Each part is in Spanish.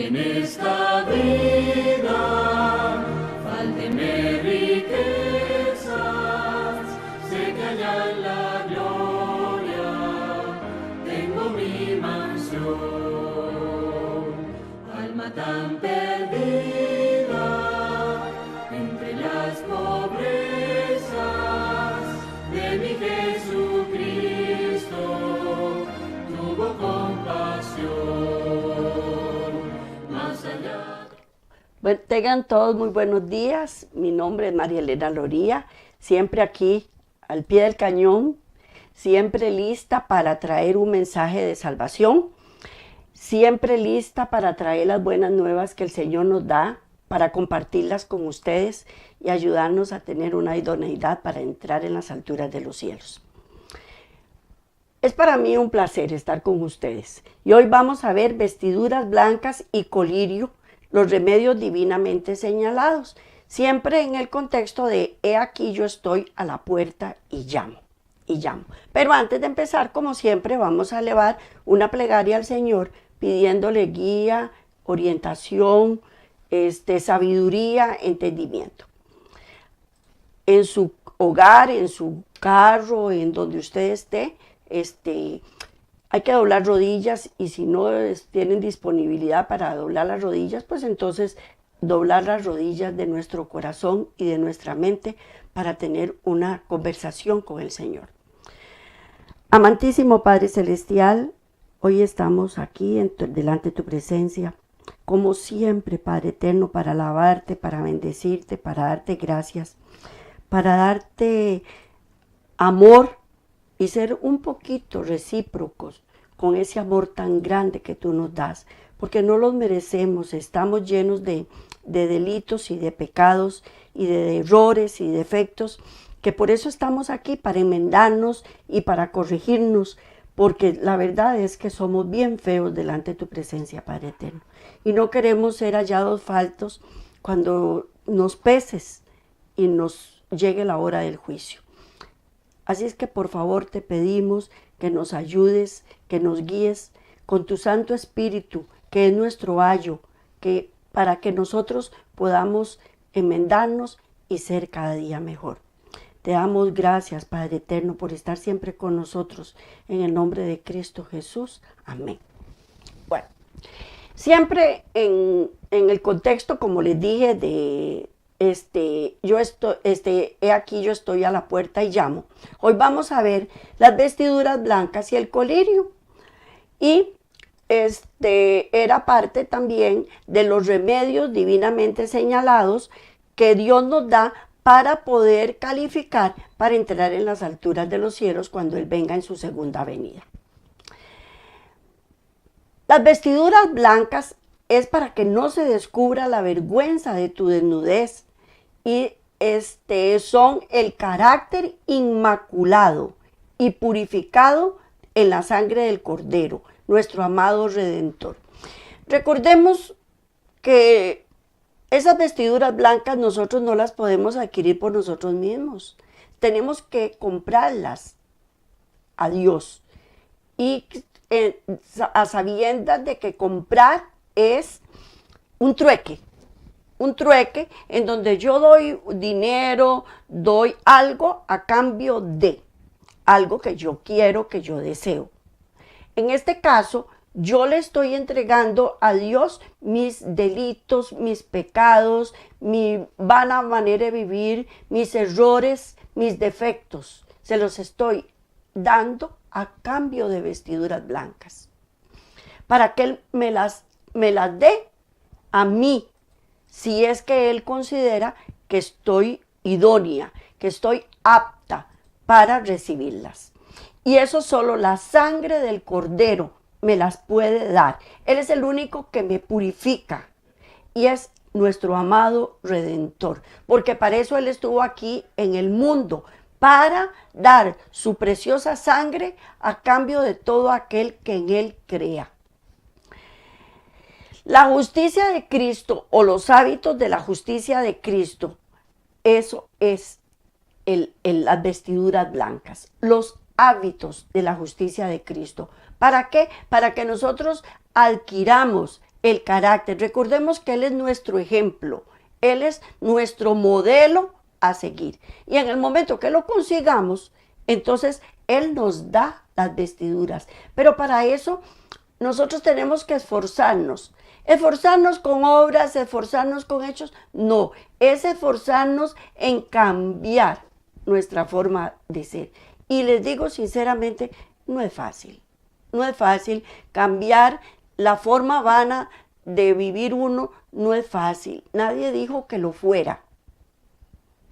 en esta vida faltenme riquezas, sé que allá en la gloria tengo mi mansión. Alma tan perdida entre las pobrezas de mi Jesucristo, tuvo compasión más allá. Bueno, tengan todos muy buenos días. Mi nombre es María Elena Loría, siempre aquí al pie del cañón, siempre lista para traer un mensaje de salvación, siempre lista para traer las buenas nuevas que el Señor nos da, para compartirlas con ustedes y ayudarnos a tener una idoneidad para entrar en las alturas de los cielos. Es para mí un placer estar con ustedes y hoy vamos a ver vestiduras blancas y colirio, los remedios divinamente señalados, siempre en el contexto de he aquí yo estoy a la puerta y llamo. Pero antes de empezar, como siempre, vamos a elevar una plegaria al Señor pidiéndole guía, orientación, sabiduría, entendimiento. En su hogar, en su carro, en donde usted esté, hay que doblar rodillas y si no tienen disponibilidad para doblar las rodillas, pues entonces doblar las rodillas de nuestro corazón y de nuestra mente para tener una conversación con el Señor. Amantísimo Padre Celestial, hoy estamos aquí delante de tu presencia, como siempre, Padre Eterno, para alabarte, para bendecirte, para darte gracias, para darte amor y ser un poquito recíprocos con ese amor tan grande que tú nos das, porque no los merecemos, estamos llenos de delitos y de pecados y de errores y defectos, que por eso estamos aquí, para enmendarnos y para corregirnos, porque la verdad es que somos bien feos delante de tu presencia, Padre Eterno, y no queremos ser hallados faltos cuando nos peses y nos llegue la hora del juicio. Así es que por favor te pedimos que nos ayudes, que nos guíes con tu Santo Espíritu, que es nuestro ayo, para que nosotros podamos enmendarnos y ser cada día mejor. Te damos gracias, Padre Eterno, por estar siempre con nosotros. En el nombre de Cristo Jesús. Amén. Bueno, siempre en el contexto, como les dije, de he aquí yo estoy a la puerta y llamo. Hoy vamos a ver las vestiduras blancas y el colirio. Y era parte también de los remedios divinamente señalados que Dios nos da para poder calificar para entrar en las alturas de los cielos cuando Él venga en su segunda venida. Las vestiduras blancas es para que no se descubra la vergüenza de tu desnudez y son el carácter inmaculado y purificado en la sangre del Cordero, nuestro amado Redentor. Recordemos que esas vestiduras blancas nosotros no las podemos adquirir por nosotros mismos. Tenemos que comprarlas a Dios. Y a sabiendas de que comprar es un trueque en donde yo doy dinero, doy algo a cambio de algo que yo quiero, que yo deseo. En este caso, yo le estoy entregando a Dios mis delitos, mis pecados, mi vana manera de vivir, mis errores, mis defectos. Se los estoy dando a cambio de vestiduras blancas, para que Él me las dé a mí, si es que Él considera que estoy idónea, que estoy apta para recibirlas. Y eso solo la sangre del Cordero me las puede dar. Él es el único que me purifica y es nuestro amado Redentor, porque para eso Él estuvo aquí en el mundo, para dar su preciosa sangre a cambio de todo aquel que en Él crea. La justicia de Cristo o los hábitos de la justicia de Cristo, eso es las vestiduras blancas, los hábitos de la justicia de Cristo. ¿Para qué? Para que nosotros adquiramos el carácter. Recordemos que Él es nuestro ejemplo, Él es nuestro modelo a seguir. Y en el momento que lo consigamos, entonces Él nos da las vestiduras. Pero para eso nosotros tenemos que esforzarnos. Esforzarnos con obras, esforzarnos con hechos. No, es esforzarnos en cambiar nuestra forma de ser. Y les digo sinceramente, no es fácil. No es fácil cambiar la forma vana de vivir uno, no es fácil. Nadie dijo que lo fuera.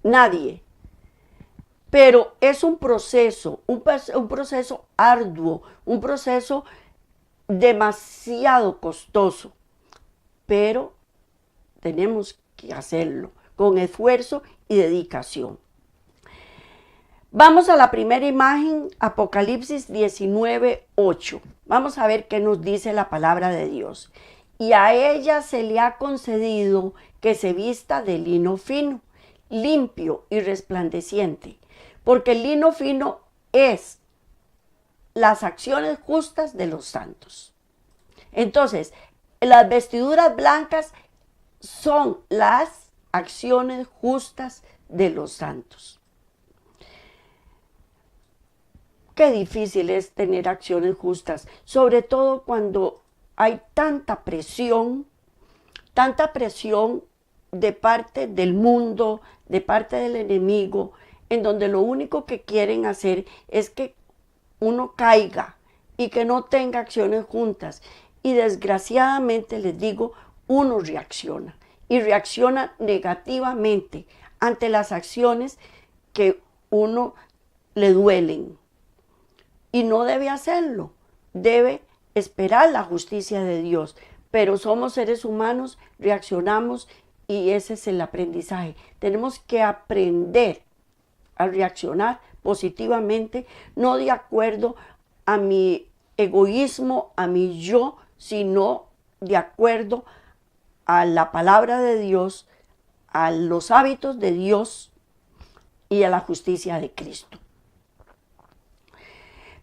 Nadie. Pero es un proceso arduo, un proceso demasiado costoso. Pero tenemos que hacerlo con esfuerzo y dedicación. Vamos a la primera imagen, Apocalipsis 19:8. Vamos a ver qué nos dice la palabra de Dios. Y a ella se le ha concedido que se vista de lino fino, limpio y resplandeciente, porque el lino fino es las acciones justas de los santos. Entonces, las vestiduras blancas son las acciones justas de los santos. Qué difícil es tener acciones justas, sobre todo cuando hay tanta presión de parte del mundo, de parte del enemigo, en donde lo único que quieren hacer es que uno caiga y que no tenga acciones juntas. Y desgraciadamente les digo, uno reacciona y reacciona negativamente ante las acciones que uno le duelen. Y no debe hacerlo, debe esperar la justicia de Dios. Pero somos seres humanos, reaccionamos y ese es el aprendizaje. Tenemos que aprender a reaccionar positivamente, no de acuerdo a mi egoísmo, a mi yo, sino de acuerdo a la palabra de Dios, a los hábitos de Dios y a la justicia de Cristo.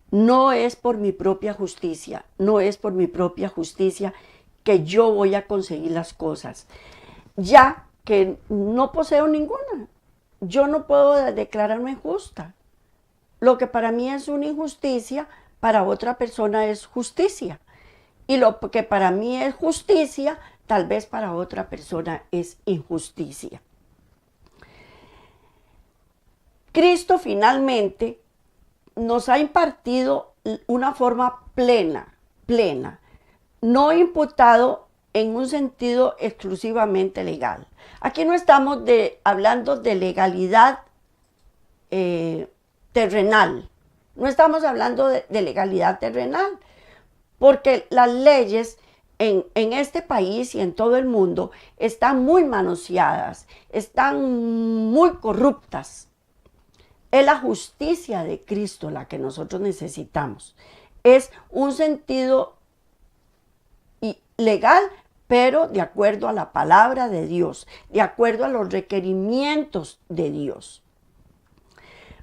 No es por mi propia justicia, no es por mi propia justicia que yo voy a conseguir las cosas, ya que no poseo ninguna. Yo no puedo declararme justa. Lo que para mí es una injusticia, para otra persona es justicia. Y lo que para mí es justicia, tal vez para otra persona es injusticia. Cristo finalmente nos ha impartido una forma plena, no imputado en un sentido exclusivamente legal. Aquí no estamos hablando de legalidad terrenal, no estamos hablando de legalidad terrenal, porque las leyes en este país y en todo el mundo están muy manoseadas, están muy corruptas. Es la justicia de Cristo la que nosotros necesitamos. Es un sentido legal, pero de acuerdo a la palabra de Dios, de acuerdo a los requerimientos de Dios.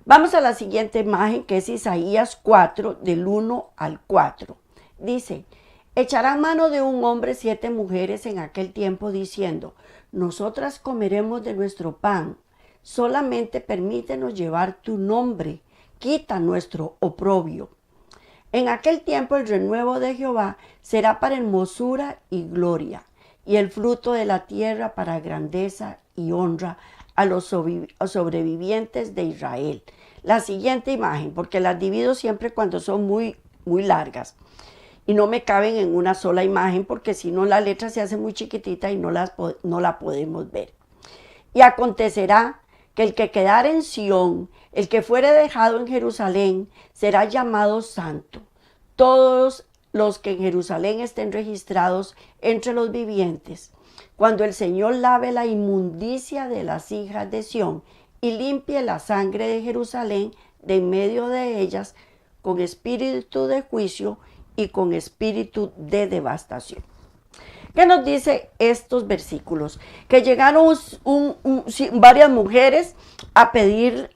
Vamos a la siguiente imagen, que es Isaías 4, del 1 al 4. Dice: echarán mano de un hombre 7 mujeres en aquel tiempo, diciendo: nosotras comeremos de nuestro pan. Solamente permítenos llevar tu nombre, quita nuestro oprobio. En aquel tiempo el renuevo de Jehová será para hermosura y gloria, y el fruto de la tierra para grandeza y honra a los sobrevivientes de Israel. La siguiente imagen, porque las divido siempre cuando son muy largas y no me caben en una sola imagen, porque si no la letra se hace muy chiquitita y no la podemos ver. Y acontecerá que el que quedare en Sión, el que fuere dejado en Jerusalén, será llamado santo. Todos los que en Jerusalén estén registrados entre los vivientes, cuando el Señor lave la inmundicia de las hijas de Sión y limpie la sangre de Jerusalén de en medio de ellas, con espíritu de juicio y con espíritu de devastación. ¿Qué nos dice estos versículos? Que llegaron varias mujeres a pedir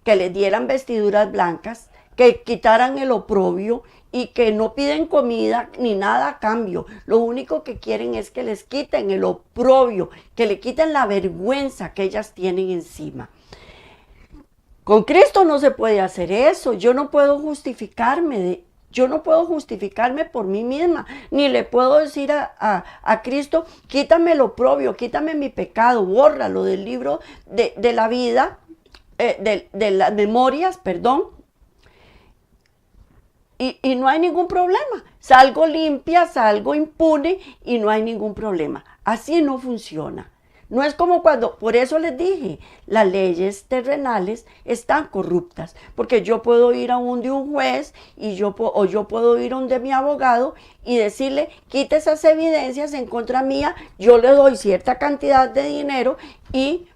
que les dieran vestiduras blancas, que quitaran el oprobio y que no piden comida ni nada a cambio. Lo único que quieren es que les quiten el oprobio, que le quiten la vergüenza que ellas tienen encima. Con Cristo no se puede hacer eso. Yo no puedo justificarme. Yo no puedo justificarme por mí misma, ni le puedo decir a Cristo, quítame el oprobio, quítame mi pecado, bórralo del libro de la vida, de las memorias, perdón. Y no hay ningún problema. Salgo limpia, salgo impune y no hay ningún problema. Así no funciona. No es como cuando, por eso les dije, las leyes terrenales están corruptas, porque yo puedo ir a un juez y yo puedo ir a un de mi abogado y decirle, quite esas evidencias en contra mía, yo le doy cierta cantidad de dinero y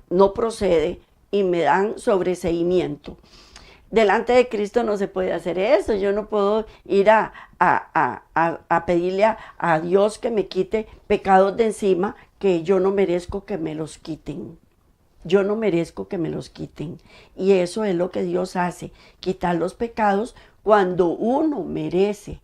no procede y me dan sobreseimiento. Delante de Cristo no se puede hacer eso. Yo no puedo ir a pedirle a Dios que me quite pecados de encima que yo no merezco que me los quiten. Yo no merezco que me los quiten. Y eso es lo que Dios hace, quitar los pecados cuando uno merece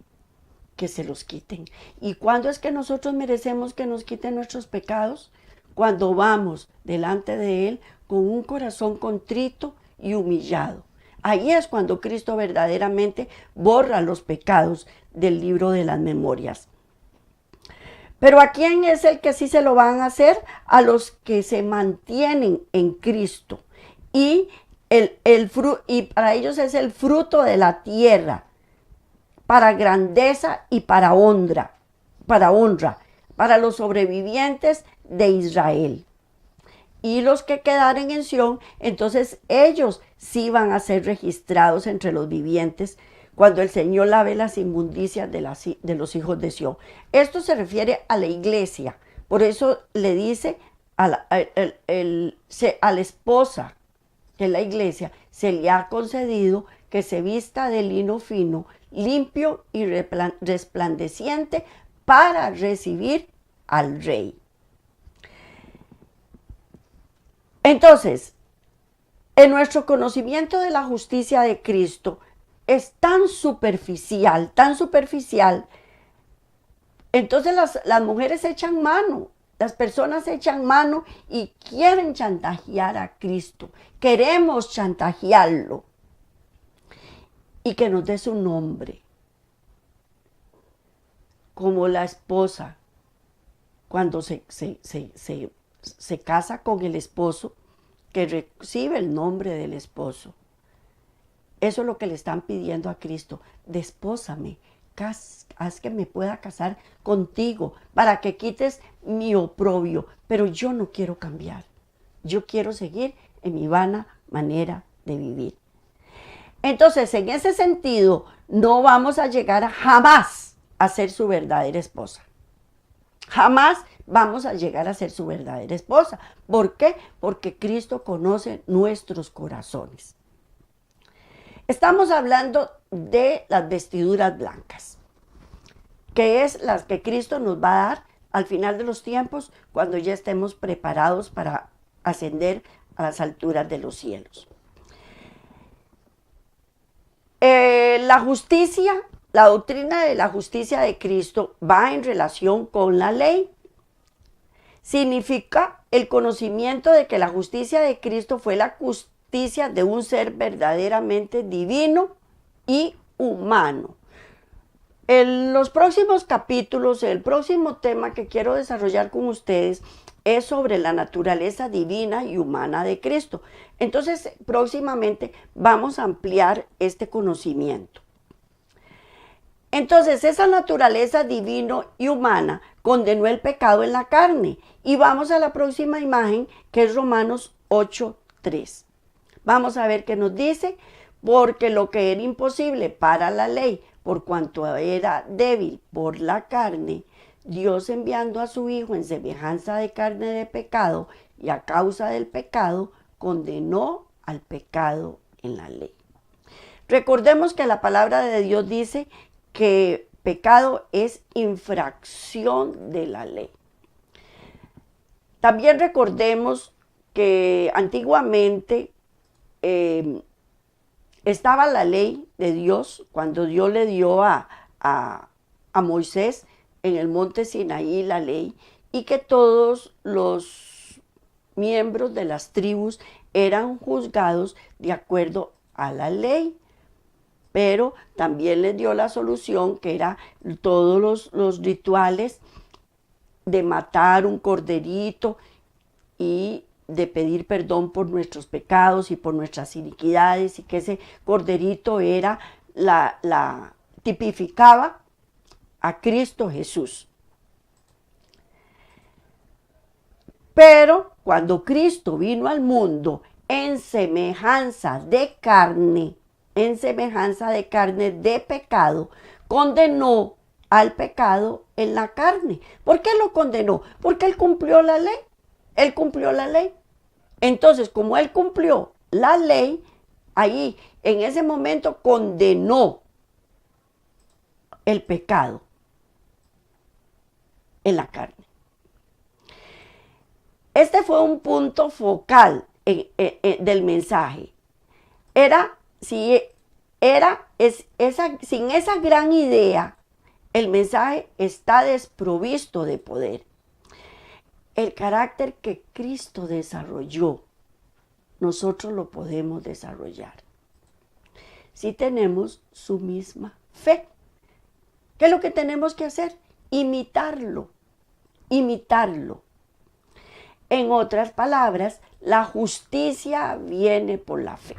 que se los quiten. ¿Y cuándo es que nosotros merecemos que nos quiten nuestros pecados? Cuando vamos delante de Él con un corazón contrito y humillado. Ahí es cuando Cristo verdaderamente borra los pecados del libro de las memorias. Pero ¿a quién es el que sí se lo van a hacer? A los que se mantienen en Cristo. Y para ellos es el fruto de la tierra, para grandeza y para honra, para los sobrevivientes de Israel. Y los que quedaren en Sión, entonces ellos sí van a ser registrados entre los vivientes cuando el Señor lave las inmundicias de los hijos de Sión. Esto se refiere a la iglesia. Por eso le dice a la esposa de la iglesia, se le ha concedido que se vista de lino fino, limpio y resplandeciente para recibir al Rey. Entonces, en nuestro conocimiento de la justicia de Cristo es tan superficial, entonces las mujeres echan mano, las personas echan mano y quieren chantajear a Cristo. Queremos chantajearlo y que nos dé su nombre, como la esposa cuando se casa con el esposo, que recibe el nombre del esposo. Eso es lo que le están pidiendo a Cristo. Despósame, haz que me pueda casar contigo para que quites mi oprobio. Pero yo no quiero cambiar. Yo quiero seguir en mi vana manera de vivir. Entonces, en ese sentido, no vamos a llegar jamás a ser su verdadera esposa. Jamás vamos a llegar a ser su verdadera esposa. ¿Por qué? Porque Cristo conoce nuestros corazones. Estamos hablando de las vestiduras blancas, que es las que Cristo nos va a dar al final de los tiempos, cuando ya estemos preparados para ascender a las alturas de los cielos. La justicia, la doctrina de la justicia de Cristo va en relación con la ley. Significa el conocimiento de que la justicia de Cristo fue la justicia de un ser verdaderamente divino y humano. En los próximos capítulos, el próximo tema que quiero desarrollar con ustedes es sobre la naturaleza divina y humana de Cristo. Entonces, próximamente vamos a ampliar este conocimiento. Entonces, esa naturaleza divina y humana condenó el pecado en la carne. Y vamos a la próxima imagen, que es Romanos 8:3. Vamos a ver qué nos dice. Porque lo que era imposible para la ley, por cuanto era débil por la carne, Dios, enviando a su Hijo en semejanza de carne de pecado, y a causa del pecado, condenó al pecado en la ley. Recordemos que la palabra de Dios dice que pecado es infracción de la ley. También recordemos que antiguamente estaba la ley de Dios cuando Dios le dio a Moisés en el monte Sinaí la ley, y que todos los miembros de las tribus eran juzgados de acuerdo a la ley. Pero también les dio la solución, que era todos los rituales de matar un corderito y de pedir perdón por nuestros pecados y por nuestras iniquidades, y que ese corderito era tipificaba a Cristo Jesús. Pero cuando Cristo vino al mundo en semejanza de carne, de pecado, condenó al pecado en la carne. ¿Por qué lo condenó? Porque él cumplió la ley. Él cumplió la ley. Entonces, como él cumplió la ley, ahí en ese momento condenó el pecado en la carne. Este fue un punto focal del mensaje. Sin esa gran idea, el mensaje está desprovisto de poder. El carácter que Cristo desarrolló, nosotros lo podemos desarrollar si tenemos su misma fe. ¿Qué es lo que tenemos que hacer? Imitarlo. En otras palabras, la justicia viene por la fe.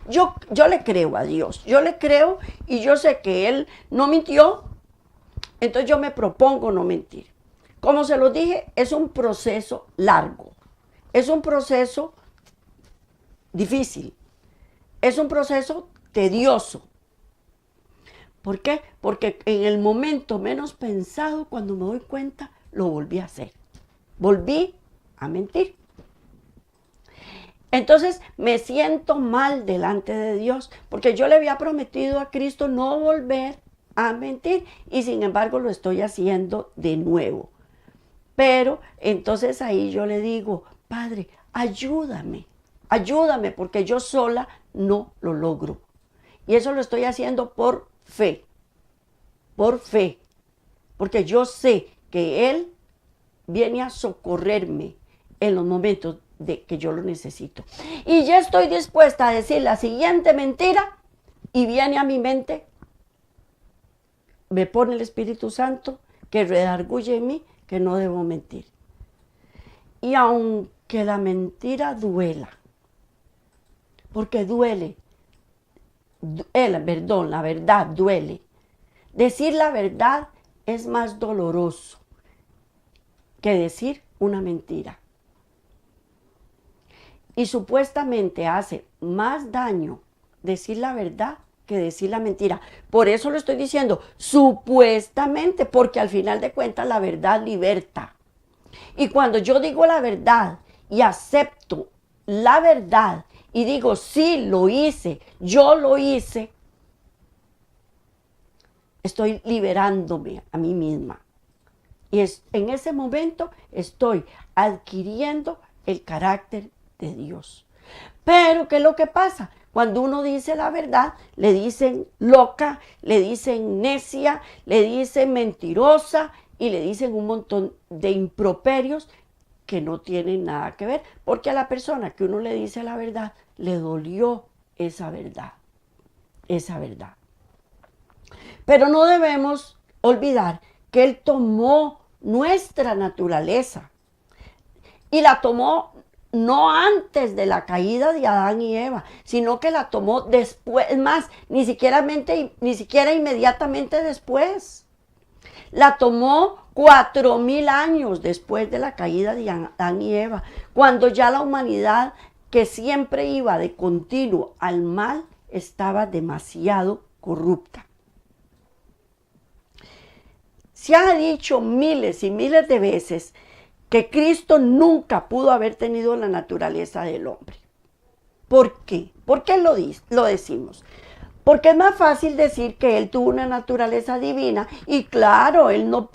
Yo le creo a Dios, yo le creo y yo sé que Él no mintió, entonces yo me propongo no mentir. Como se lo dije, es un proceso largo, es un proceso difícil, es un proceso tedioso. ¿Por qué? Porque en el momento menos pensado, cuando me doy cuenta, lo volví a hacer. Volví a mentir. Entonces me siento mal delante de Dios, porque yo le había prometido a Cristo no volver a mentir, y sin embargo lo estoy haciendo de nuevo. Pero entonces ahí yo le digo, Padre, ayúdame, porque yo sola no lo logro. Y eso lo estoy haciendo por fe, porque yo sé que Él viene a socorrerme en los momentos de que yo lo necesito. Y ya estoy dispuesta a decir la siguiente mentira, y viene a mi mente, me pone el Espíritu Santo que redarguye en mí que no debo mentir. Y aunque la mentira duela, porque duele, la verdad duele. Decir la verdad es más doloroso que decir una mentira. Y supuestamente hace más daño decir la verdad que decir la mentira. Por eso lo estoy diciendo, supuestamente, porque al final de cuentas la verdad liberta. Y cuando yo digo la verdad y acepto la verdad y digo, sí, lo hice, yo lo hice, estoy liberándome a mí misma. Y en ese momento estoy adquiriendo el carácter de Dios. Pero ¿qué es lo que pasa? Cuando uno dice la verdad, le dicen loca, le dicen necia, le dicen mentirosa y le dicen un montón de improperios que no tienen nada que ver, porque a la persona que uno le dice la verdad, le dolió esa verdad. Pero no debemos olvidar que Él tomó nuestra naturaleza y la tomó no antes de la caída de Adán y Eva, sino que la tomó después, más, ni siquiera inmediatamente después. La tomó 4000 años después de la caída de Adán y Eva, cuando ya la humanidad, que siempre iba de continuo al mal, estaba demasiado corrupta. Se ha dicho miles y miles de veces que Cristo nunca pudo haber tenido la naturaleza del hombre. ¿Por qué? ¿Por qué lo decimos? Porque es más fácil decir que Él tuvo una naturaleza divina, y claro, Él no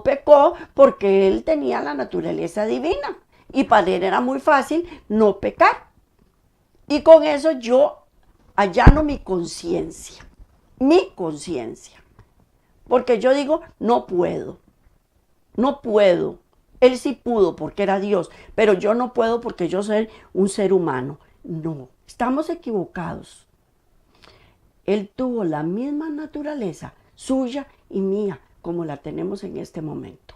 pecó porque Él tenía la naturaleza divina, y para Él era muy fácil no pecar. Y con eso yo allano mi conciencia, porque yo digo, no puedo, no puedo. Él sí pudo porque era Dios, pero yo no puedo porque yo soy un ser humano. No, estamos equivocados. Él tuvo la misma naturaleza suya y mía como la tenemos en este momento.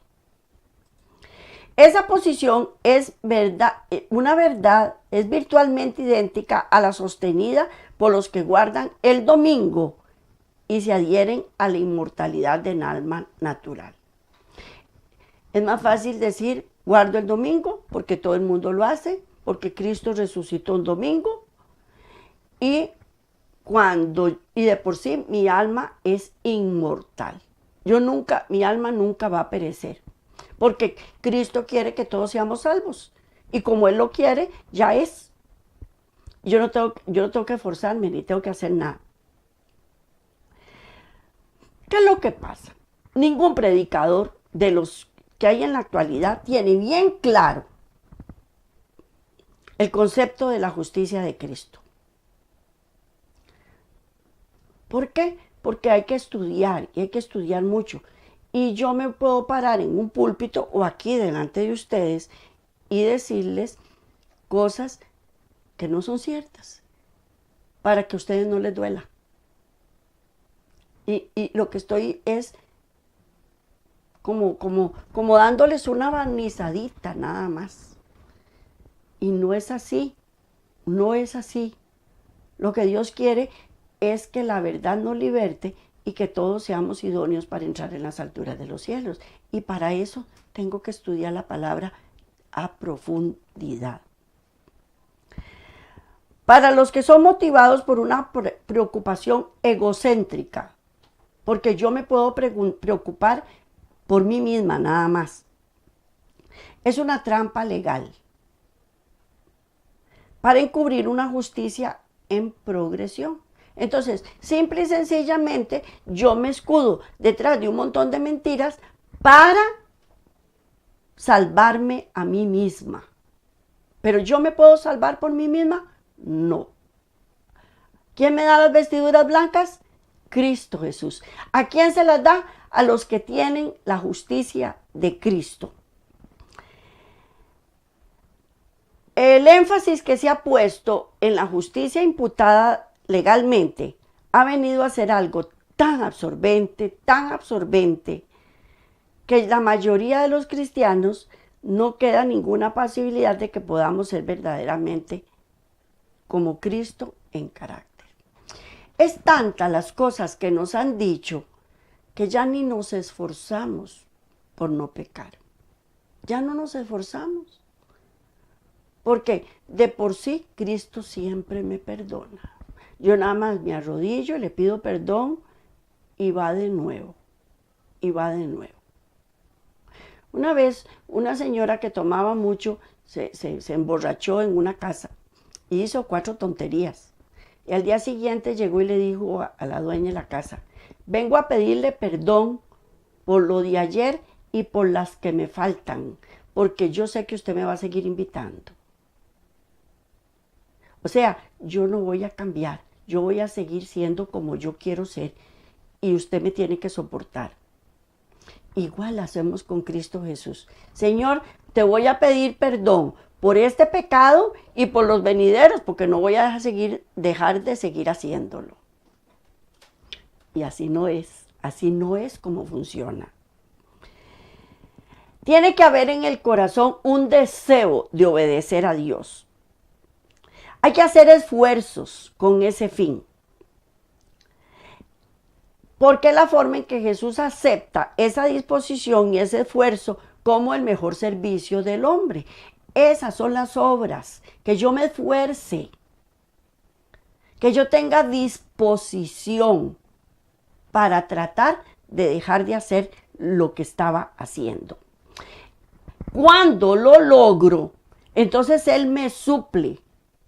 Esa posición es una verdad, es virtualmente idéntica a la sostenida por los que guardan el domingo y se adhieren a la inmortalidad del alma natural. Es más fácil decir, guardo el domingo, porque todo el mundo lo hace, porque Cristo resucitó un domingo, y de por sí mi alma es inmortal. Mi alma nunca va a perecer, porque Cristo quiere que todos seamos salvos, y como Él lo quiere, ya es. Yo no tengo que esforzarme, ni tengo que hacer nada. ¿Qué es lo que pasa? Ningún predicador de los que hay en la actualidad tiene bien claro el concepto de la justicia de Cristo. ¿Por qué? Porque hay que estudiar, y hay que estudiar mucho. Y yo me puedo parar en un púlpito o aquí delante de ustedes y decirles cosas que no son ciertas, para que a ustedes no les duela. Y lo que estoy es como dándoles una barnizadita nada más. Y no es así, no es así. Lo que Dios quiere es que la verdad nos liberte y que todos seamos idóneos para entrar en las alturas de los cielos. Y para eso tengo que estudiar la palabra a profundidad. Para los que son motivados por una preocupación egocéntrica, porque yo me puedo preocupar por mí misma nada más. Es una trampa legal para encubrir una justicia en progresión. Entonces, simple y sencillamente, yo me escudo detrás de un montón de mentiras para salvarme a mí misma. ¿Pero yo me puedo salvar por mí misma? No. ¿Quién me da las vestiduras blancas? Cristo Jesús. ¿A quién se las da? A los que tienen la justicia de Cristo. El énfasis que se ha puesto en la justicia imputada legalmente ha venido a ser algo tan absorbente, que la mayoría de los cristianos no queda ninguna posibilidad de que podamos ser verdaderamente como Cristo en carácter. Es tantas las cosas que nos han dicho que ya ni nos esforzamos por no pecar. Ya no nos esforzamos. Porque de por sí Cristo siempre me perdona. Yo nada más me arrodillo, le pido perdón y va de nuevo. Y va de nuevo. Una vez una señora que tomaba mucho se emborrachó en una casa y hizo 4 tonterías. Y al día siguiente llegó y le dijo a la dueña de la casa, vengo a pedirle perdón por lo de ayer y por las que me faltan, porque yo sé que usted me va a seguir invitando. O sea, yo no voy a cambiar, yo voy a seguir siendo como yo quiero ser y usted me tiene que soportar. Igual hacemos con Cristo Jesús. Señor, te voy a pedir perdón por este pecado y por los venideros, porque no voy a dejar de seguir haciéndolo. Y así no es como funciona. Tiene que haber en el corazón un deseo de obedecer a Dios. Hay que hacer esfuerzos con ese fin. Porque es la forma en que Jesús acepta esa disposición y ese esfuerzo como el mejor servicio del hombre. Esas son las obras, que yo me esfuerce, que yo tenga disposición para tratar de dejar de hacer lo que estaba haciendo. Cuando lo logro, entonces Él me suple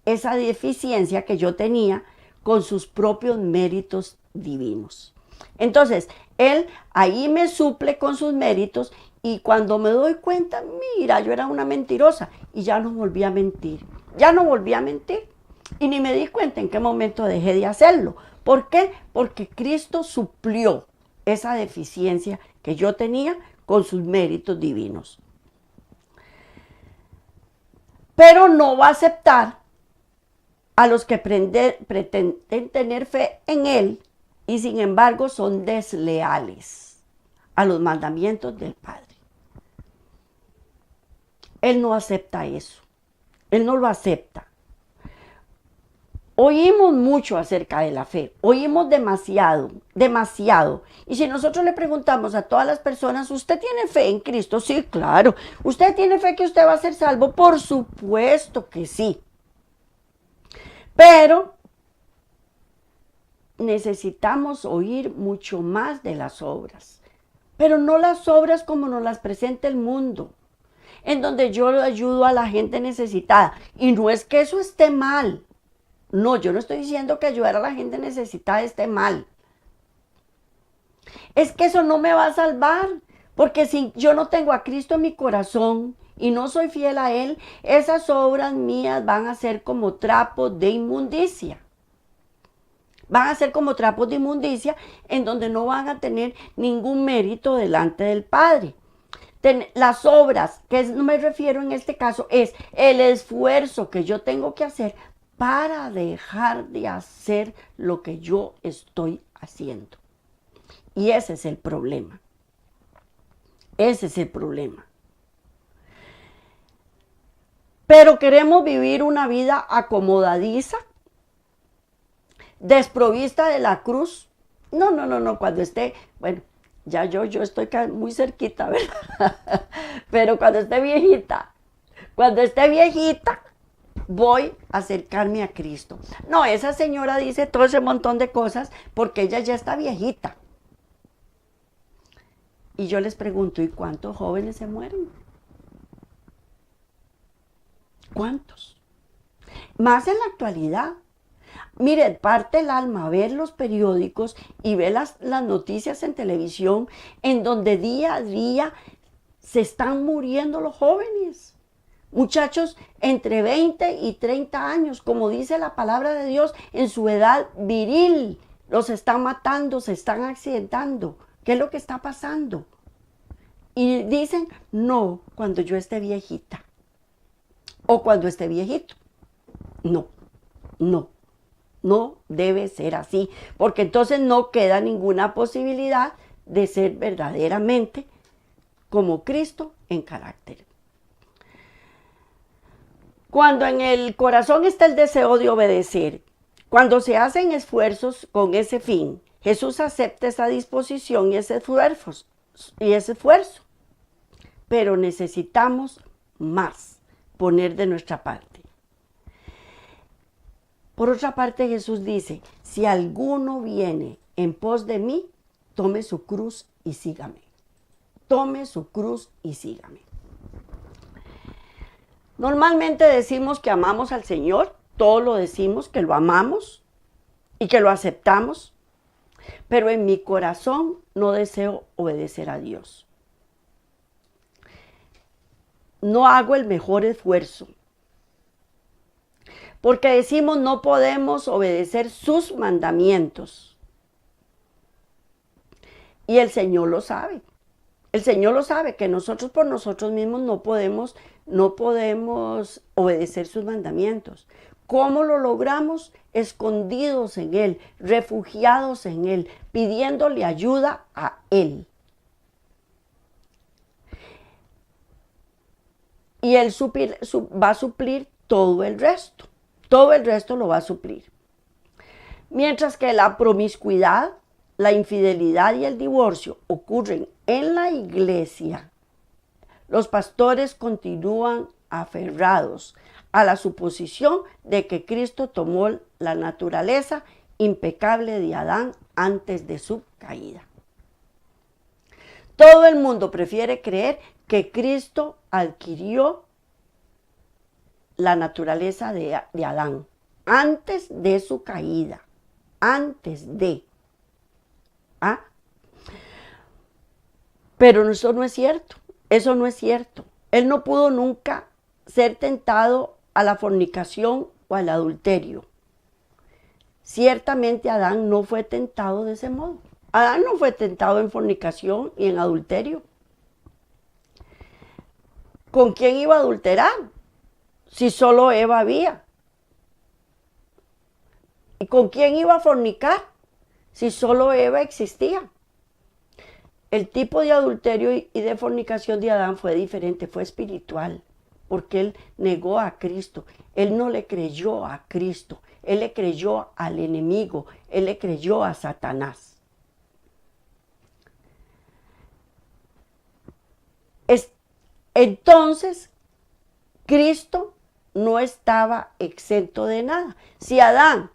esa deficiencia que yo tenía con sus propios méritos divinos. Entonces, Él ahí me suple con sus méritos y cuando me doy cuenta, mira, yo era una mentirosa y ya no volví a mentir. Y ni me di cuenta en qué momento dejé de hacerlo. ¿Por qué? Porque Cristo suplió esa deficiencia que yo tenía con sus méritos divinos. Pero no va a aceptar a los que pretenden tener fe en Él y sin embargo son desleales a los mandamientos del Padre. Él no acepta eso. Él no lo acepta. Oímos mucho acerca de la fe, oímos demasiado, demasiado. Y si nosotros le preguntamos a todas las personas, ¿usted tiene fe en Cristo? Sí, claro. ¿Usted tiene fe que usted va a ser salvo? Por supuesto que sí. Pero necesitamos oír mucho más de las obras. Pero no las obras como nos las presenta el mundo, en donde yo ayudo a la gente necesitada. Y no es que eso esté mal. No, yo no estoy diciendo que ayudar a la gente necesitada esté mal. Es que eso no me va a salvar, porque si yo no tengo a Cristo en mi corazón y no soy fiel a Él, esas obras mías van a ser como trapos de inmundicia. Van a ser como trapos de inmundicia en donde no van a tener ningún mérito delante del Padre. Las obras, que no me refiero en este caso, es el esfuerzo que yo tengo que hacer para dejar de hacer lo que yo estoy haciendo. Y ese es el problema. Ese es el problema. Pero queremos vivir una vida acomodadiza, desprovista de la cruz. No, cuando esté, bueno, ya yo estoy muy cerquita, ¿verdad? Pero cuando esté viejita, voy a acercarme a Cristo. No, esa señora dice todo ese montón de cosas porque ella ya está viejita. Y yo les pregunto, ¿y cuántos jóvenes se mueren? ¿Cuántos? Más en la actualidad. Mire, parte el alma ver los periódicos y ver las noticias en televisión en donde día a día se están muriendo los jóvenes. Muchachos entre 20 y 30 años, como dice la palabra de Dios, en su edad viril, los están matando, se están accidentando. ¿Qué es lo que está pasando? Y dicen, no, cuando yo esté viejita o cuando esté viejito. No debe ser así, porque entonces no queda ninguna posibilidad de ser verdaderamente como Cristo en carácter. Cuando en el corazón está el deseo de obedecer, cuando se hacen esfuerzos con ese fin, Jesús acepta esa disposición y ese esfuerzo. Pero necesitamos más poner de nuestra parte. Por otra parte, Jesús dice, si alguno viene en pos de mí, tome su cruz y sígame. Tome su cruz y sígame. Normalmente decimos que amamos al Señor, todos lo decimos, que lo amamos y que lo aceptamos, pero en mi corazón no deseo obedecer a Dios. No hago el mejor esfuerzo, porque decimos no podemos obedecer sus mandamientos. Y el Señor lo sabe. El Señor lo sabe, que nosotros por nosotros mismos no podemos obedecer sus mandamientos. ¿Cómo lo logramos? Escondidos en Él, refugiados en Él, pidiéndole ayuda a Él. Y Él va a suplir todo el resto. Todo el resto lo va a suplir. Mientras que la promiscuidad, la infidelidad y el divorcio ocurren en la iglesia, los pastores continúan aferrados a la suposición de que Cristo tomó la naturaleza impecable de Adán antes de su caída. Todo el mundo prefiere creer que Cristo adquirió la naturaleza de Adán antes de su caída, Pero eso no es cierto, Él no pudo nunca ser tentado a la fornicación o al adulterio. Ciertamente Adán no fue tentado de ese modo. Adán no fue tentado en fornicación y en adulterio. ¿Con quién iba a adulterar? Si solo Eva había. ¿Y con quién iba a fornicar? Si solo Eva existía. El tipo de adulterio y de fornicación de Adán fue diferente, fue espiritual, porque él negó a Cristo, él no le creyó a Cristo, él le creyó al enemigo, él le creyó a Satanás. Entonces, Cristo no estaba exento de nada. Si Adán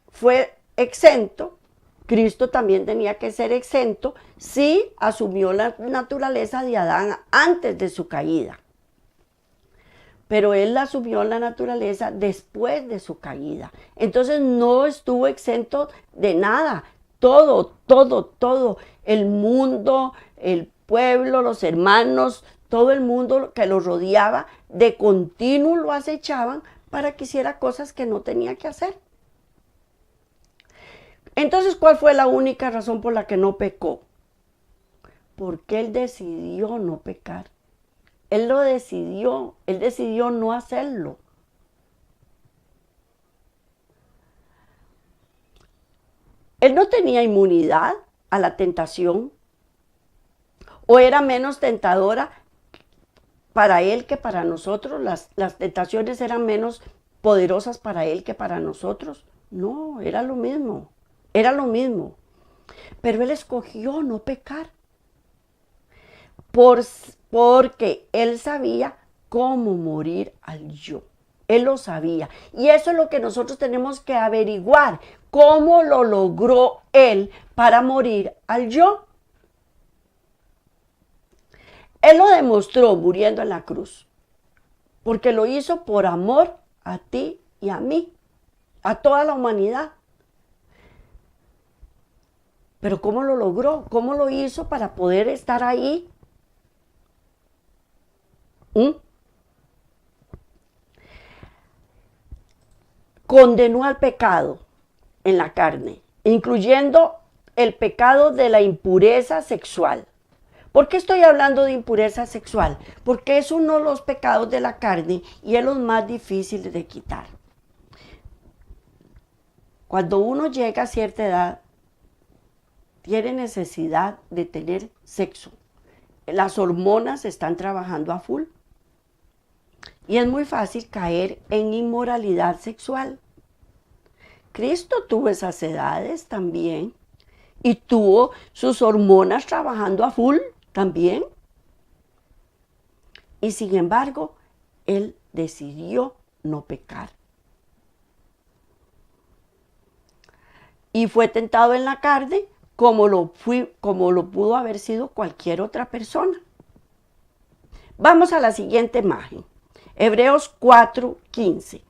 fue exento, Cristo también tenía que ser exento si asumió la naturaleza de Adán antes de su caída. Pero él asumió la naturaleza después de su caída. Entonces no estuvo exento de nada. Todo, el mundo, el pueblo, los hermanos, todo el mundo que lo rodeaba, de continuo lo acechaban para que hiciera cosas que no tenía que hacer. Entonces, ¿cuál fue la única razón por la que no pecó? Porque él decidió no pecar. Él lo decidió, él decidió no hacerlo. Él no tenía inmunidad a la tentación, o era menos tentadora para él que para nosotros. Las tentaciones eran menos poderosas para él que para nosotros. No, era lo mismo. Era lo mismo, pero él escogió no pecar, porque él sabía cómo morir al yo. Él lo sabía, y eso es lo que nosotros tenemos que averiguar, cómo lo logró él para morir al yo. Él lo demostró muriendo en la cruz, porque lo hizo por amor a ti y a mí, a toda la humanidad. Pero ¿cómo lo logró? ¿Cómo lo hizo para poder estar ahí? Condenó al pecado en la carne, incluyendo el pecado de la impureza sexual. ¿Por qué estoy hablando de impureza sexual? Porque es uno de los pecados de la carne y es los más difíciles de quitar. Cuando uno llega a cierta edad, tiene necesidad de tener sexo. Las hormonas están trabajando a full. Y es muy fácil caer en inmoralidad sexual. Cristo tuvo esas edades también. Y tuvo sus hormonas trabajando a full también. Y sin embargo, él decidió no pecar. Y fue tentado en la carne, como lo pudo haber sido cualquier otra persona. Vamos a la siguiente imagen. Hebreos 4:15,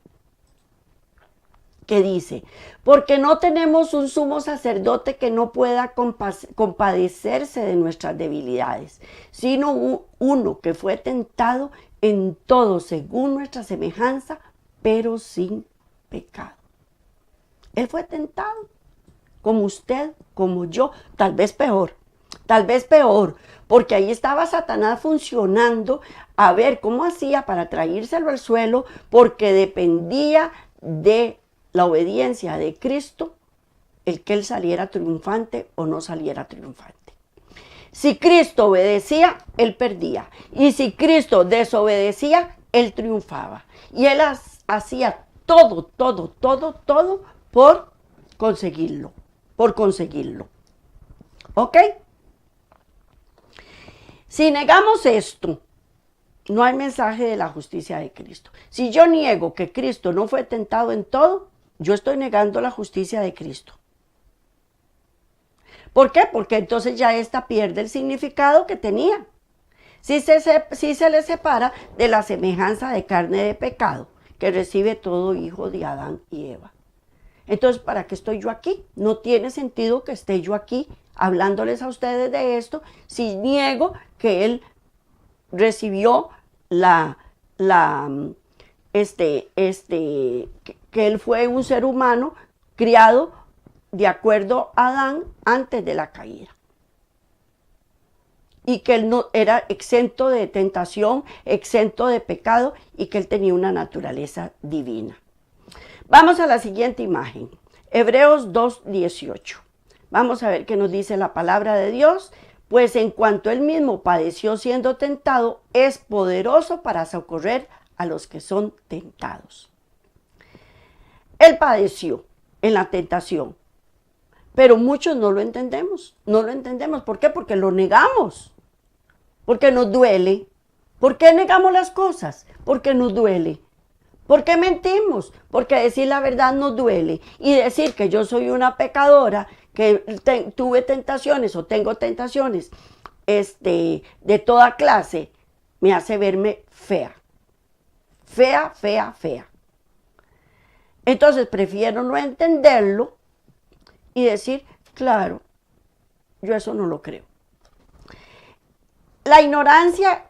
que dice: porque no tenemos un sumo sacerdote que no pueda compadecerse de nuestras debilidades, sino uno que fue tentado en todo según nuestra semejanza, pero sin pecado. Él fue tentado, como usted, como yo, tal vez peor, porque ahí estaba Satanás funcionando a ver cómo hacía para traérselo al suelo, porque dependía de la obediencia de Cristo el que él saliera triunfante o no saliera triunfante. Si Cristo obedecía, él perdía, y si Cristo desobedecía, él triunfaba, y él hacía todo por conseguirlo. ¿Ok? Si negamos esto, no hay mensaje de la justicia de Cristo. Si yo niego que Cristo no fue tentado en todo, yo estoy negando la justicia de Cristo. ¿Por qué? Porque entonces ya esta pierde el significado que tenía. Si se le separa de la semejanza de carne de pecado que recibe todo hijo de Adán y Eva. Entonces, ¿para qué estoy yo aquí? No tiene sentido que esté yo aquí hablándoles a ustedes de esto si niego que él recibió que él fue un ser humano criado de acuerdo a Adán antes de la caída. Y que él no era exento de tentación, exento de pecado y que él tenía una naturaleza divina. Vamos a la siguiente imagen, Hebreos 2:18. Vamos a ver qué nos dice la palabra de Dios. Pues en cuanto él mismo padeció siendo tentado, es poderoso para socorrer a los que son tentados. Él padeció en la tentación, pero muchos no lo entendemos. No lo entendemos. ¿Por qué? Porque lo negamos. Porque nos duele. ¿Por qué negamos las cosas? Porque nos duele. ¿Por qué mentimos? Porque decir la verdad nos duele. Y decir que yo soy una pecadora, que tuve tentaciones o tengo tentaciones de toda clase, me hace verme fea. Fea, fea, fea. Entonces prefiero no entenderlo y decir, claro, yo eso no lo creo. La ignorancia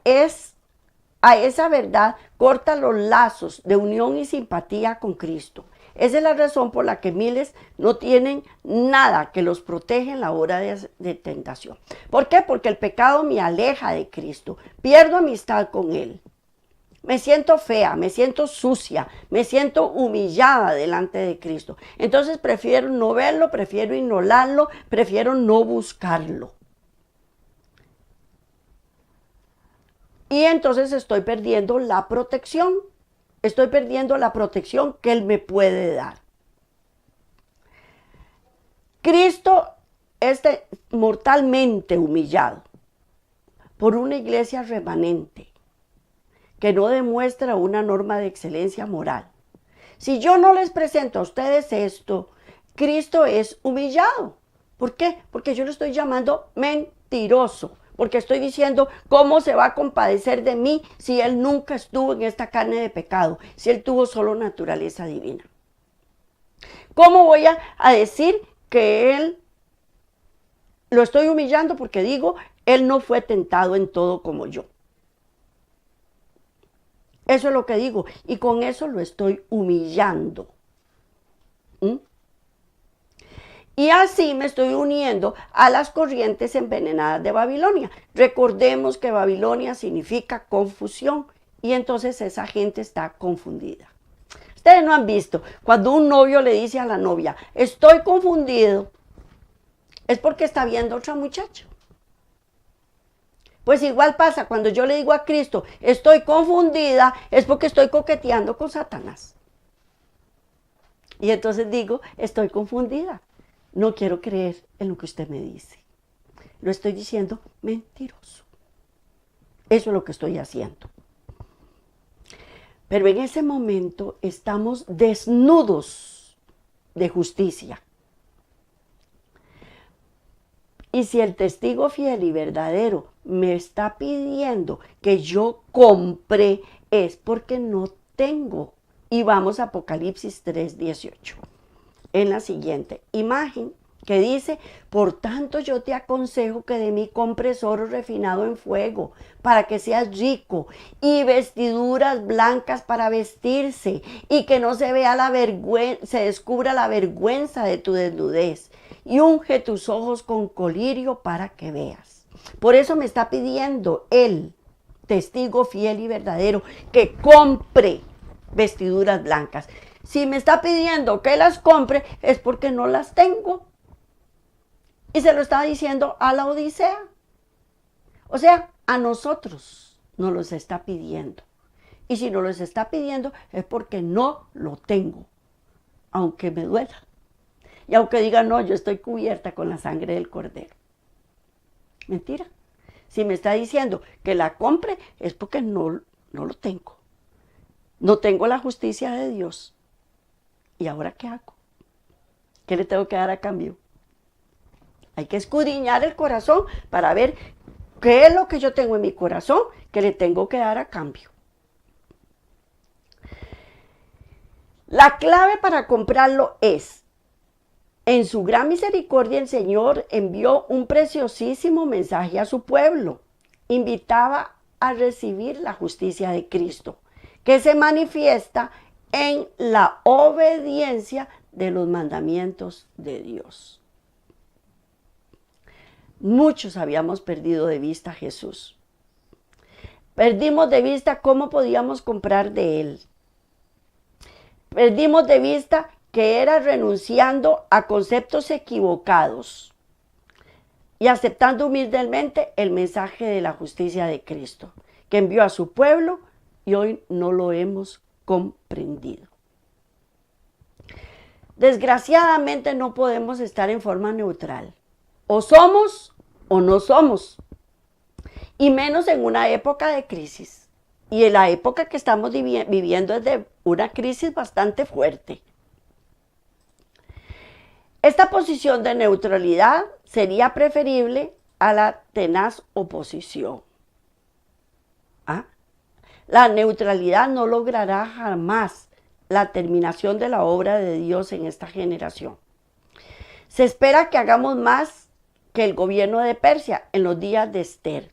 a esa verdad corta los lazos de unión y simpatía con Cristo. Esa es la razón por la que miles no tienen nada que los protege en la hora de tentación. ¿Por qué? Porque el pecado me aleja de Cristo. Pierdo amistad con Él. Me siento fea, me siento sucia, me siento humillada delante de Cristo. Entonces prefiero no verlo, prefiero ignorarlo, prefiero no buscarlo. Y entonces estoy perdiendo la protección. Estoy perdiendo la protección que Él me puede dar. Cristo es mortalmente humillado por una iglesia remanente que no demuestra una norma de excelencia moral. Si yo no les presento a ustedes esto, Cristo es humillado. ¿Por qué? Porque yo lo estoy llamando mentiroso. Porque estoy diciendo, ¿cómo se va a compadecer de mí si Él nunca estuvo en esta carne de pecado? Si Él tuvo solo naturaleza divina. ¿Cómo voy a decir que Él lo estoy humillando? Porque digo, Él no fue tentado en todo como yo. Eso es lo que digo. Y con eso lo estoy humillando. Y así me estoy uniendo a las corrientes envenenadas de Babilonia. Recordemos que Babilonia significa confusión y entonces esa gente está confundida. Ustedes no han visto, cuando un novio le dice a la novia, estoy confundido, es porque está viendo a otra muchacha. Pues igual pasa cuando yo le digo a Cristo, estoy confundida, es porque estoy coqueteando con Satanás. Y entonces digo, estoy confundida. No quiero creer en lo que usted me dice. Lo estoy diciendo mentiroso. Eso es lo que estoy haciendo. Pero en ese momento estamos desnudos de justicia. Y si el testigo fiel y verdadero me está pidiendo que yo compre, es porque no tengo. Y vamos a Apocalipsis 3:18. En la siguiente imagen que dice, por tanto yo te aconsejo que de mí compres oro refinado en fuego para que seas rico y vestiduras blancas para vestirse y que no se vea se descubra la vergüenza de tu desnudez y unge tus ojos con colirio para que veas. Por eso me está pidiendo el testigo fiel y verdadero que compre vestiduras blancas. Si me está pidiendo que las compre es porque no las tengo. Y se lo está diciendo a la Odisea. O sea, a nosotros nos los está pidiendo. Y si nos los está pidiendo es porque no lo tengo. Aunque me duela. Y aunque diga, no, yo estoy cubierta con la sangre del Cordero. Mentira. Si me está diciendo que la compre es porque no lo tengo. No tengo la justicia de Dios. ¿Y ahora qué hago? ¿Qué le tengo que dar a cambio? Hay que escudriñar el corazón para ver qué es lo que yo tengo en mi corazón que le tengo que dar a cambio. La clave para comprarlo es, en su gran misericordia el Señor envió un preciosísimo mensaje a su pueblo. Invitaba a recibir la justicia de Cristo, que se manifiesta en la obediencia de los mandamientos de Dios. Muchos habíamos perdido de vista a Jesús. Perdimos de vista cómo podíamos comprar de Él. Perdimos de vista que era renunciando a conceptos equivocados y aceptando humildemente el mensaje de la justicia de Cristo, que envió a su pueblo y hoy no lo hemos comprendido. Desgraciadamente no podemos estar en forma neutral. O somos o no somos. Y menos en una época de crisis. Y en la época que estamos viviendo es de una crisis bastante fuerte. Esta posición de neutralidad sería preferible a la tenaz oposición. ¿Ah? La neutralidad no logrará jamás la terminación de la obra de Dios en esta generación. Se espera que hagamos más que el gobierno de Persia en los días de Esther,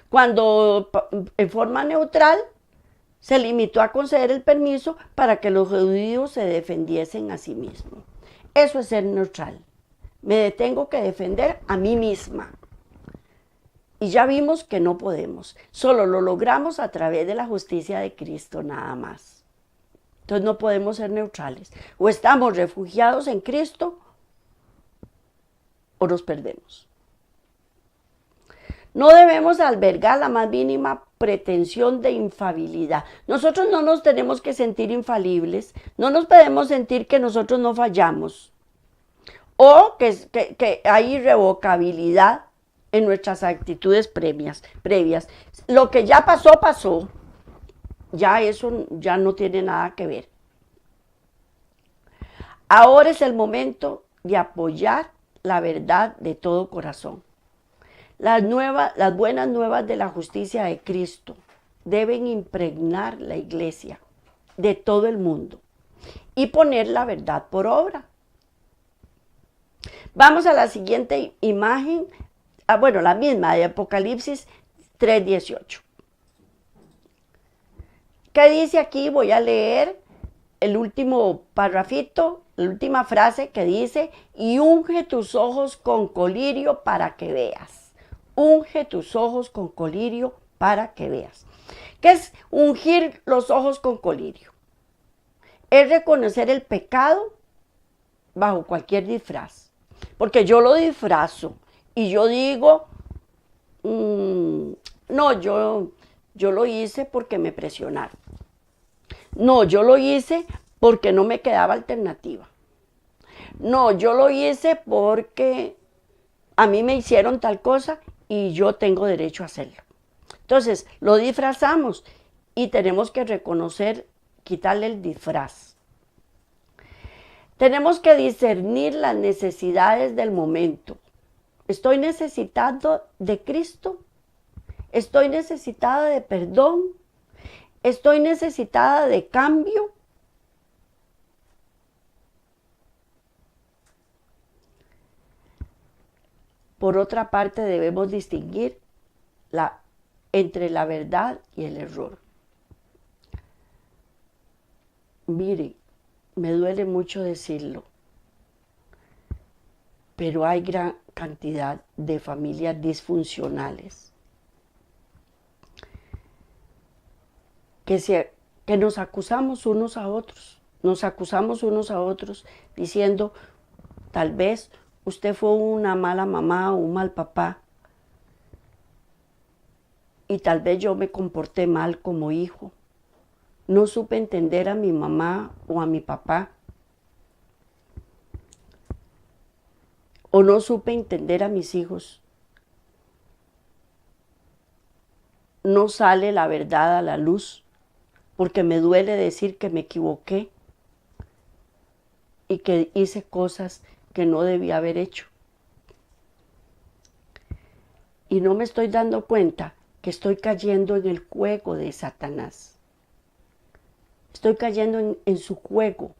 cuando en forma neutral se limitó a conceder el permiso para que los judíos se defendiesen a sí mismos. Eso es ser neutral. Me tengo que defender a mí misma. Y ya vimos que no podemos. Solo lo logramos a través de la justicia de Cristo nada más. Entonces no podemos ser neutrales. O estamos refugiados en Cristo o nos perdemos. No debemos albergar la más mínima pretensión de infalibilidad. Nosotros no nos tenemos que sentir infalibles, no nos podemos sentir que nosotros no fallamos o que hay irrevocabilidad en nuestras actitudes previas. Lo que ya pasó, pasó. Ya eso ya no tiene nada que ver. Ahora es el momento de apoyar la verdad de todo corazón. Las buenas nuevas de la justicia de Cristo deben impregnar la iglesia de todo el mundo y poner la verdad por obra. Vamos a la siguiente imagen, la misma de Apocalipsis 3:18. ¿Qué dice aquí? Voy a leer el último parrafito, la última frase que dice: y unge tus ojos con colirio para que veas. Unge tus ojos con colirio para que veas. ¿Qué es ungir los ojos con colirio? Es reconocer el pecado bajo cualquier disfraz. Porque yo lo disfrazo y yo digo, no, yo lo hice porque me presionaron. No, yo lo hice porque no me quedaba alternativa. No, yo lo hice porque a mí me hicieron tal cosa y yo tengo derecho a hacerlo. Entonces, lo disfrazamos y tenemos que reconocer, quitarle el disfraz. Tenemos que discernir las necesidades del momento. ¿Estoy necesitando de Cristo? ¿Estoy necesitada de perdón? ¿Estoy necesitada de cambio? Por otra parte, debemos distinguir entre la verdad y el error. Mire, me duele mucho decirlo, pero hay gran cantidad de familias disfuncionales que nos acusamos unos a otros. Nos acusamos unos a otros diciendo, tal vez usted fue una mala mamá o un mal papá y tal vez yo me comporté mal como hijo. No supe entender a mi mamá o a mi papá. O no supe entender a mis hijos. No sale la verdad a la luz porque me duele decir que me equivoqué y que hice cosas que no debía haber hecho. Y no me estoy dando cuenta que estoy cayendo en el juego de Satanás. Estoy cayendo en su juego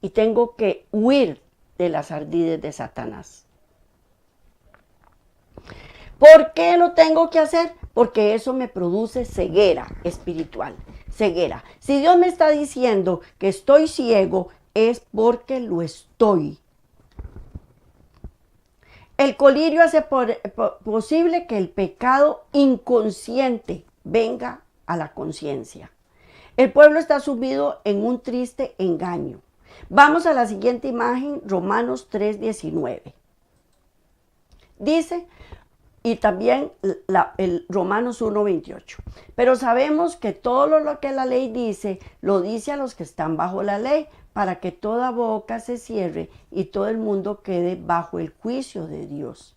y tengo que huir de las ardides de Satanás. ¿Por qué lo tengo que hacer? Porque eso me produce ceguera espiritual. ceguera. Si Dios me está diciendo que estoy ciego, es porque lo estoy. El colirio hace posible que el pecado inconsciente venga a la conciencia. El pueblo está sumido en un triste engaño. Vamos a la siguiente imagen, Romanos 3:19. Dice, y también el Romanos 1:28. Pero sabemos que todo lo que la ley dice, lo dice a los que están bajo la ley, para que toda boca se cierre y todo el mundo quede bajo el juicio de Dios.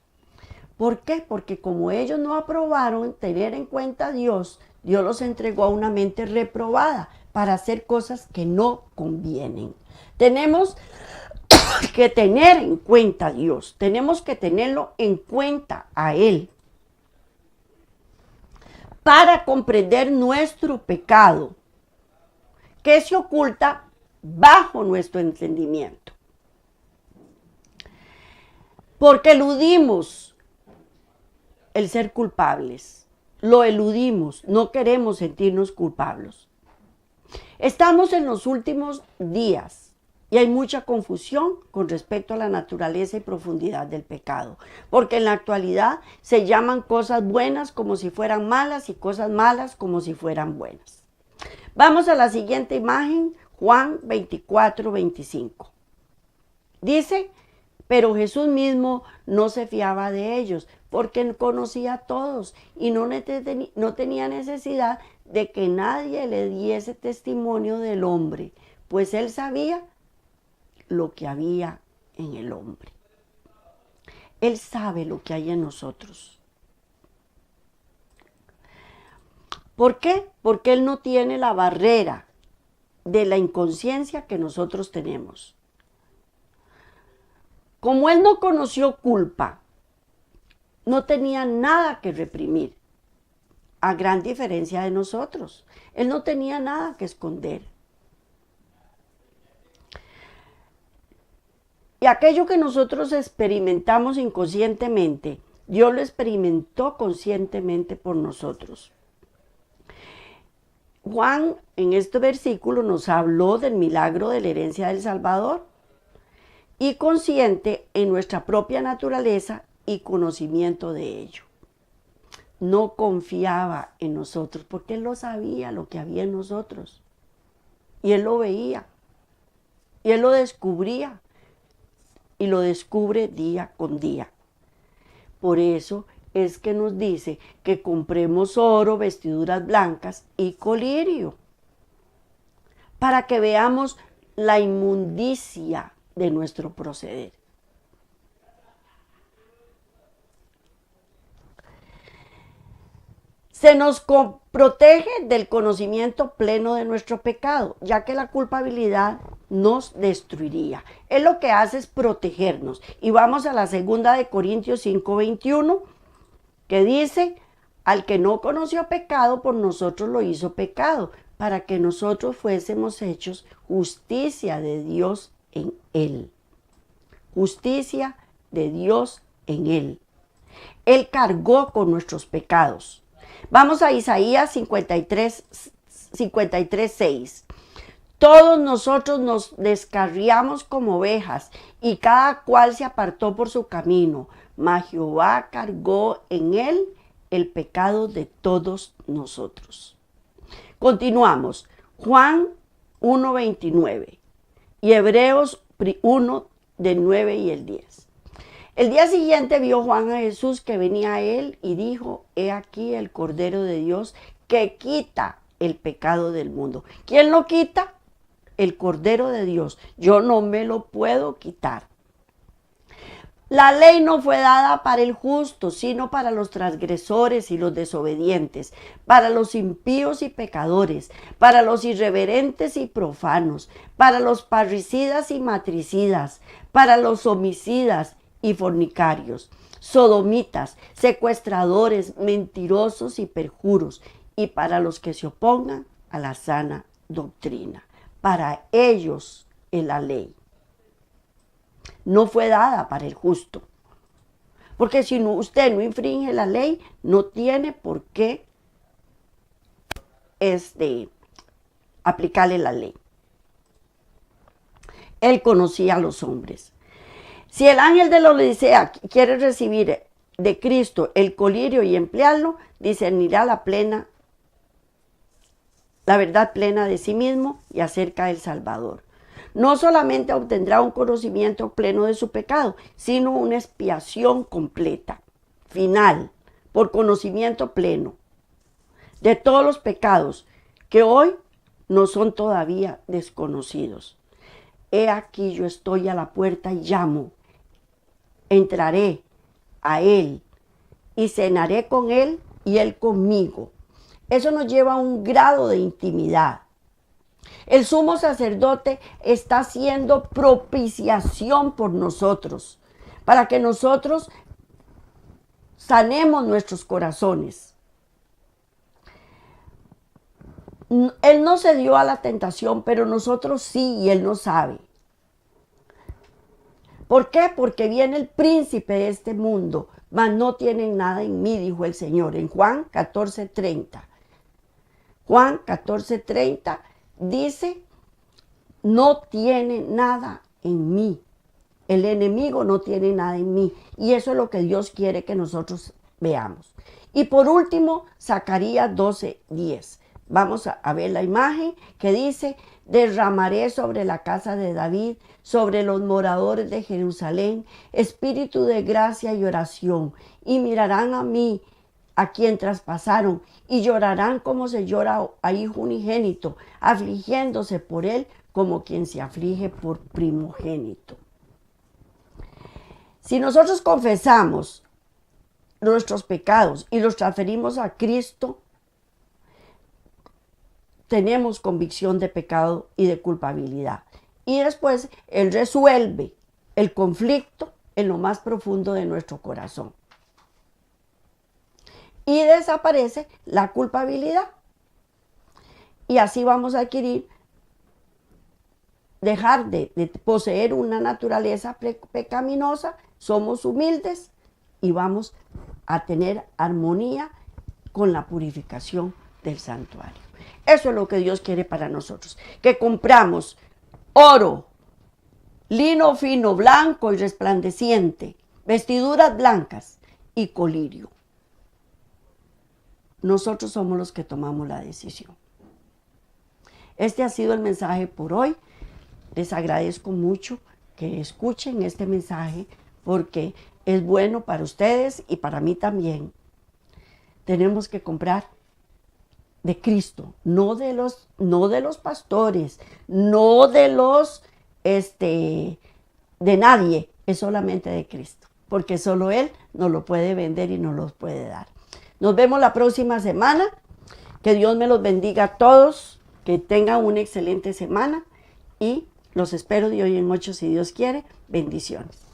¿Por qué? Porque como ellos no aprobaron tener en cuenta a Dios, Dios los entregó a una mente reprobada para hacer cosas que no convienen. Tenemos que tener en cuenta a Dios, tenemos que tenerlo en cuenta a Él para comprender nuestro pecado que se oculta bajo nuestro entendimiento. Porque eludimos el ser culpables, lo eludimos, no queremos sentirnos culpables. Estamos en los últimos días y hay mucha confusión con respecto a la naturaleza y profundidad del pecado, porque en la actualidad se llaman cosas buenas como si fueran malas y cosas malas como si fueran buenas. Vamos a la siguiente imagen, Juan 24:25. Dice, pero Jesús mismo no se fiaba de ellos, porque conocía a todos y no tenía necesidad de que nadie le diese testimonio del hombre, pues él sabía lo que había en el hombre. Él sabe lo que hay en nosotros. ¿Por qué? Porque él no tiene la barrera de la inconsciencia que nosotros tenemos. Como él no conoció culpa, no tenía nada que reprimir, a gran diferencia de nosotros. Él no tenía nada que esconder. Y aquello que nosotros experimentamos inconscientemente, Dios lo experimentó conscientemente por nosotros. Juan en este versículo nos habló del milagro de la herencia del Salvador y consciente en nuestra propia naturaleza y conocimiento de ello. No confiaba en nosotros porque él lo sabía lo que había en nosotros y él lo veía y él lo descubría y lo descubre día con día. Por eso es que nos dice que compremos oro, vestiduras blancas y colirio, para que veamos la inmundicia de nuestro proceder. Se nos protege del conocimiento pleno de nuestro pecado, ya que la culpabilidad nos destruiría. Él lo que hace es protegernos. Y vamos a la segunda de Corintios 5:21, que dice, al que no conoció pecado, por nosotros lo hizo pecado, para que nosotros fuésemos hechos justicia de Dios en él. Justicia de Dios en él. Él cargó con nuestros pecados. Vamos a Isaías 53:6. Todos nosotros nos descarriamos como ovejas y cada cual se apartó por su camino, mas Jehová cargó en él el pecado de todos nosotros. Continuamos. Juan 1:29 y Hebreos 1 del 9 y el 10. El día siguiente vio Juan a Jesús que venía a él y dijo, he aquí el Cordero de Dios que quita el pecado del mundo. ¿Quién lo quita? El Cordero de Dios. Yo no me lo puedo quitar. La ley no fue dada para el justo, sino para los transgresores y los desobedientes, para los impíos y pecadores, para los irreverentes y profanos, para los parricidas y matricidas, para los homicidas y fornicarios, sodomitas, secuestradores, mentirosos y perjuros, y para los que se opongan a la sana doctrina. Para ellos es la ley. No fue dada para el justo. Porque si usted no infringe la ley, no tiene por qué aplicarle la ley. Él conocía a los hombres. Si el ángel de la Odisea quiere recibir de Cristo el colirio y emplearlo, discernirá la verdad plena de sí mismo y acerca del Salvador. No solamente obtendrá un conocimiento pleno de su pecado, sino una expiación completa, final, por conocimiento pleno de todos los pecados que hoy no son todavía desconocidos. He aquí yo estoy a la puerta y llamo. Entraré a Él y cenaré con Él y Él conmigo. Eso nos lleva a un grado de intimidad. El sumo sacerdote está haciendo propiciación por nosotros, para que nosotros sanemos nuestros corazones. Él no se dio a la tentación, pero nosotros sí, y Él no sabe. ¿Por qué? Porque viene el príncipe de este mundo, mas no tienen nada en mí, dijo el Señor en Juan 14:30. Juan 14:30 dice, no tiene nada en mí. El enemigo no tiene nada en mí. Y eso es lo que Dios quiere que nosotros veamos. Y por último, Zacarías 12:10. Vamos a ver la imagen que dice, derramaré sobre la casa de David, sobre los moradores de Jerusalén, espíritu de gracia y oración, y mirarán a mí, a quien traspasaron, y llorarán como se llora a hijo unigénito, afligiéndose por él como quien se aflige por primogénito. Si nosotros confesamos nuestros pecados y los transferimos a Cristo, tenemos convicción de pecado y de culpabilidad. Y después Él resuelve el conflicto en lo más profundo de nuestro corazón. Y desaparece la culpabilidad. Y así vamos a adquirir, dejar de poseer una naturaleza pecaminosa, somos humildes y vamos a tener armonía con la purificación del santuario. Eso es lo que Dios quiere para nosotros, que compramos oro, lino fino, blanco y resplandeciente, vestiduras blancas y colirio. Nosotros somos los que tomamos la decisión. Este ha sido el mensaje por hoy. Les agradezco mucho que escuchen este mensaje porque es bueno para ustedes y para mí también. Tenemos que comprar de Cristo, no de los pastores, no de los de nadie, es solamente de Cristo, porque solo Él nos lo puede vender y nos lo puede dar. Nos vemos la próxima semana. Que Dios me los bendiga a todos, que tengan una excelente semana y los espero de hoy en 8 si Dios quiere. Bendiciones.